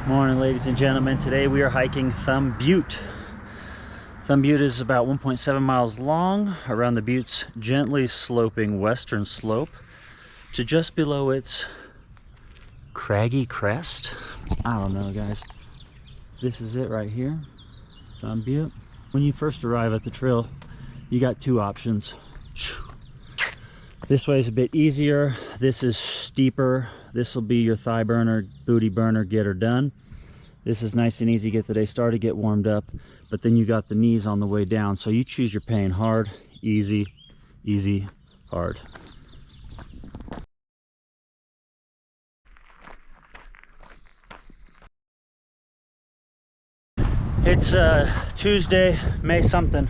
Morning, ladies and gentlemen. Today we are hiking Thumb Butte. Thumb Butte is about 1.7 miles long around the Butte's gently sloping western slope to just below its craggy crest. I don't know, guys. This is it right here, Thumb Butte. When you first arrive at the trail, you got two options. This way is a bit easier. This is steeper. This will be your thigh burner, booty burner, get her done. This is nice and easy, get the day started, get warmed up, but then you got the knees on the way down. So you choose your pain: hard, easy, easy, hard. It's Tuesday, May something.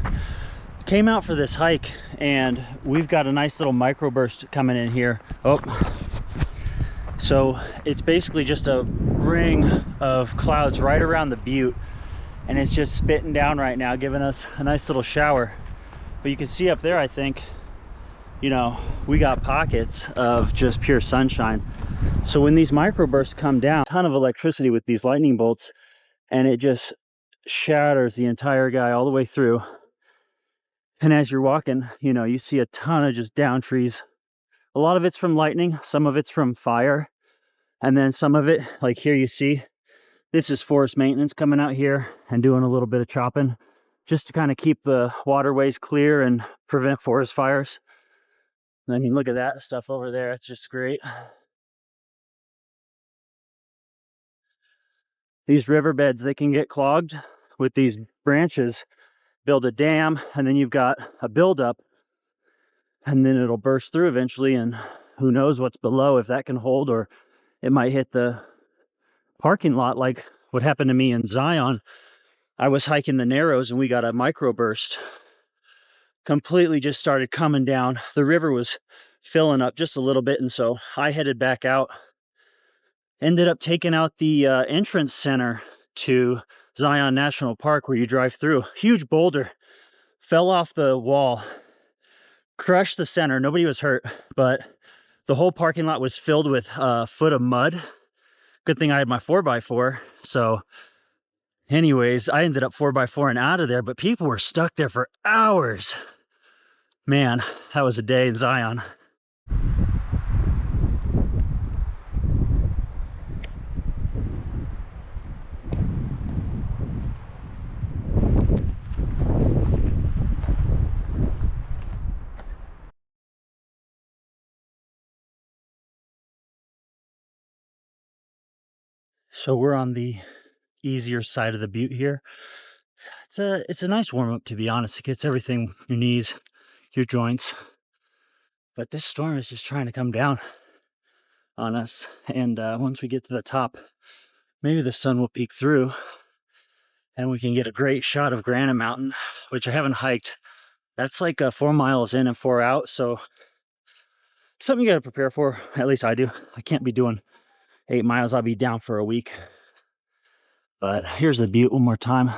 Came out for this hike and we've got a nice little microburst coming in here. Oh, so it's basically just a ring of clouds right around the butte, and it's just spitting down right now, giving us a nice little shower. But you can see up there, I think, you know, we got pockets of just pure sunshine. So when these microbursts come down, a ton of electricity with these lightning bolts, and it just shatters the entire guy all the way through. And as you're walking, you know, you see a ton of just down trees. A lot of it's from lightning, some of it's from fire, and then some of it, like here you see, this is forest maintenance coming out here and doing a little bit of chopping just to kind of keep the waterways clear and prevent forest fires. I mean, look at that stuff over there. It's just great. These riverbeds, they can get clogged with these branches, build a dam, and then you've got a buildup, and then it'll burst through eventually, and who knows what's below, if that can hold, or it might hit the parking lot like what happened to me in Zion. I was hiking the Narrows and we got a microburst. Completely just started coming down. The river was filling up just a little bit, and so I headed back out. Ended up taking out the entrance center to Zion National Park where you drive through. Huge boulder fell off the wall, crushed the center. Nobody was hurt, but the whole parking lot was filled with a foot of mud. Good thing I had my 4x4. So anyways, I ended up 4x4 and out of there, but people were stuck there for hours. Man, that was a day in Zion. So we're on the easier side of the butte here. It's a nice warm up, to be honest. It gets everything, your knees, your joints. But this storm is just trying to come down on us. And once we get to the top, maybe the sun will peek through and we can get a great shot of Granite Mountain, which I haven't hiked. That's like 4 miles in and 4 out. So something you got to prepare for. At least I do. I can't be doing 8 miles. I'll be down for a week. But here's the butte one more time.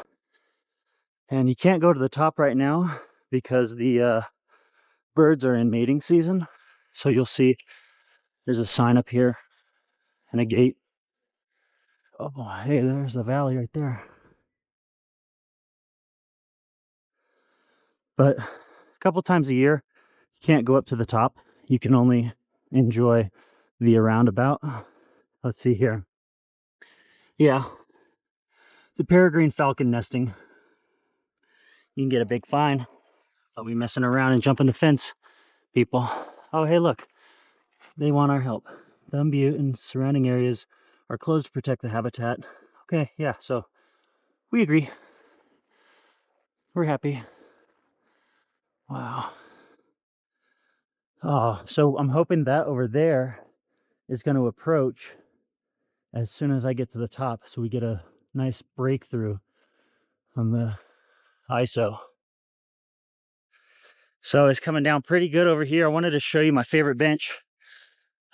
And you can't go to the top right now because the birds are in mating season. So you'll see there's a sign up here and a gate. Oh, hey, there's the valley right there. But a couple times a year, you can't go up to the top. You can only enjoy the roundabout. Let's see here. Yeah, the peregrine falcon nesting. You can get a big fine. I'll be messing around and jumping the fence, people. Oh, hey, look. They want our help. Thumb Butte and surrounding areas are closed to protect the habitat. Okay, yeah, so we agree. We're happy. Wow. Oh, so I'm hoping that over there is going to approach as soon as I get to the top, so we get a nice breakthrough on the ISO. So it's coming down pretty good over here. I wanted to show you my favorite bench.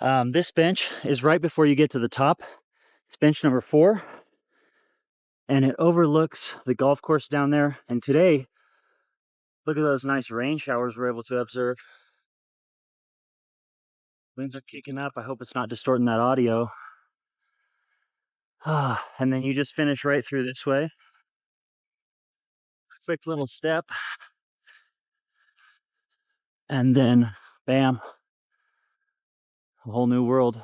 This bench is right before you get to the top. It's bench number 4, and it overlooks the golf course down there. And today, look at those nice rain showers we're able to observe. Winds are kicking up. I hope it's not distorting that audio. And then you just finish right through this way. Quick little step. And then, bam, a whole new world.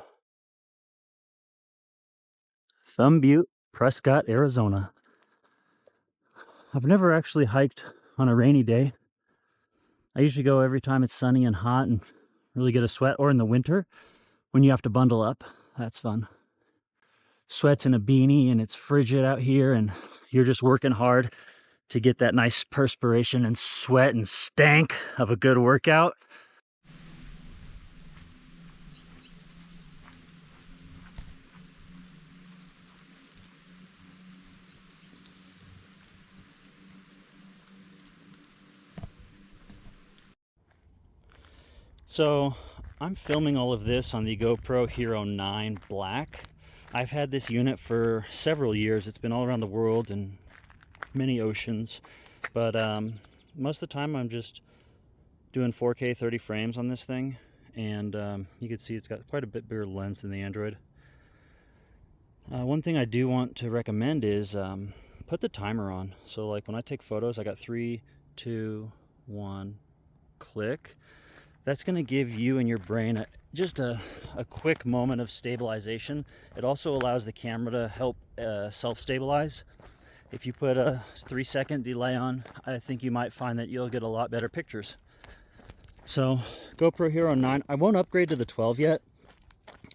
Thumb Butte, Prescott, Arizona. I've never actually hiked on a rainy day. I usually go every time it's sunny and hot and really get a sweat, or in the winter when you have to bundle up. That's fun. Sweats in a beanie and it's frigid out here and you're just working hard to get that nice perspiration and sweat and stank of a good workout. So I'm filming all of this on the GoPro Hero 9 Black. I've had this unit for several years. It's been all around the world and many oceans, but most of the time I'm just doing 4K 30 frames on this thing, and you can see it's got quite a bit bigger lens than the Android. One thing I do want to recommend is put the timer on. So like when I take photos, I got 3, 2, 1, click. That's going to give you and your brain just a quick moment of stabilization. It also allows the camera to help self-stabilize. If you put a 3-second delay on, I think you might find that you'll get a lot better pictures. So GoPro Hero 9, I won't upgrade to the 12 yet.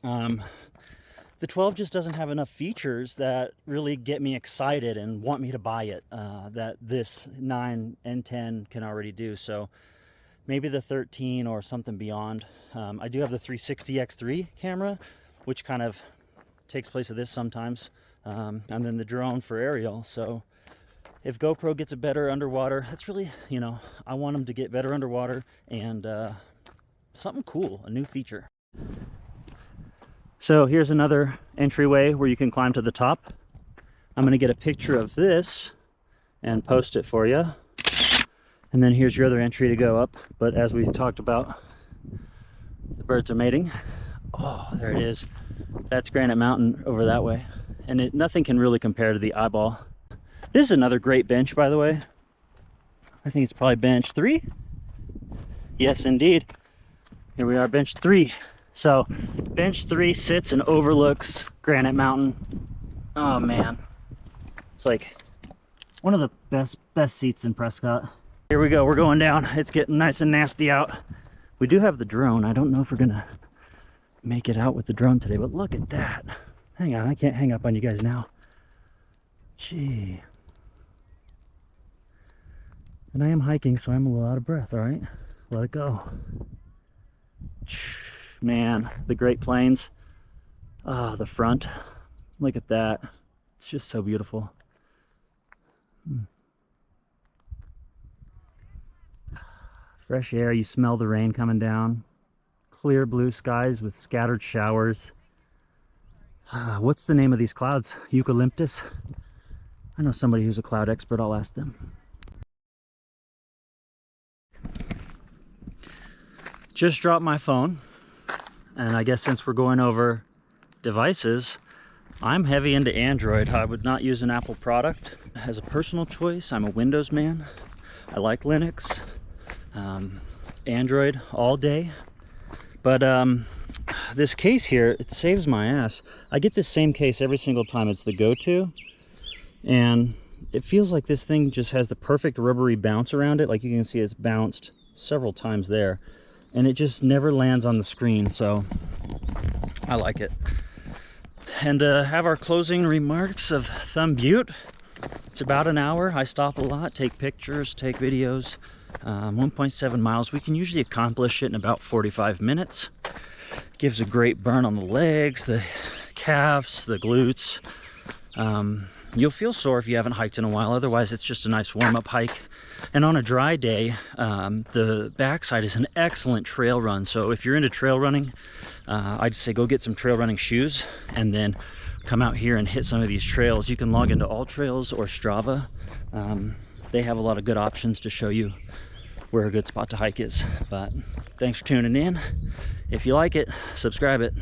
The 12 just doesn't have enough features that really get me excited and want me to buy it, that this 9 and 10 can already do. So maybe the 13 or something beyond. I do have the 360x3 camera, which kind of takes place of this sometimes, and then the drone for aerial. So if GoPro gets a better underwater, that's really, you know, I want them to get better underwater and something cool, a new feature. So here's another entryway where you can climb to the top. I'm going to get a picture of this and post it for you. And then here's your other entry to go up. But as we talked about, the birds are mating. Oh, there it is. That's Granite Mountain over that way. And nothing can really compare to the eyeball. This is another great bench, by the way. I think it's probably bench 3. Yes, indeed. Here we are, bench 3. So bench 3 sits and overlooks Granite Mountain. Oh man, it's like one of the best seats in Prescott. Here we go, we're going down. It's getting nice and nasty out. We do have the drone. I don't know if we're gonna make it out with the drone today, but look at that. Hang on, I can't hang up on you guys now. Gee. And I am hiking, so I'm a little out of breath, all right? Let it go. Man, the Great Plains. Ah, the front. Look at that. It's just so beautiful. Fresh air, you smell the rain coming down. Clear blue skies with scattered showers. What's the name of these clouds? Eucalyptus? I know somebody who's a cloud expert, I'll ask them. Just dropped my phone. And I guess since we're going over devices, I'm heavy into Android. I would not use an Apple product. As a personal choice, I'm a Windows man. I like Linux. Android all day. But this case here, it saves my ass. I get this same case every single time. It's the go-to. And it feels like this thing just has the perfect rubbery bounce around it. Like you can see it's bounced several times there. And it just never lands on the screen, so I like it. And have our closing remarks of Thumb Butte. It's about an hour. I stop a lot, take pictures, take videos. 1.7 miles. We can usually accomplish it in about 45 minutes. Gives a great burn on the legs, the calves, the glutes. You'll feel sore if you haven't hiked in a while. Otherwise, it's just a nice warm-up hike. And on a dry day, the backside is an excellent trail run. So if you're into trail running, I'd say go get some trail running shoes and then come out here and hit some of these trails. You can log into All Trails or Strava. They have a lot of good options to show you where a good spot to hike is. But thanks for tuning in. If you like it, subscribe it.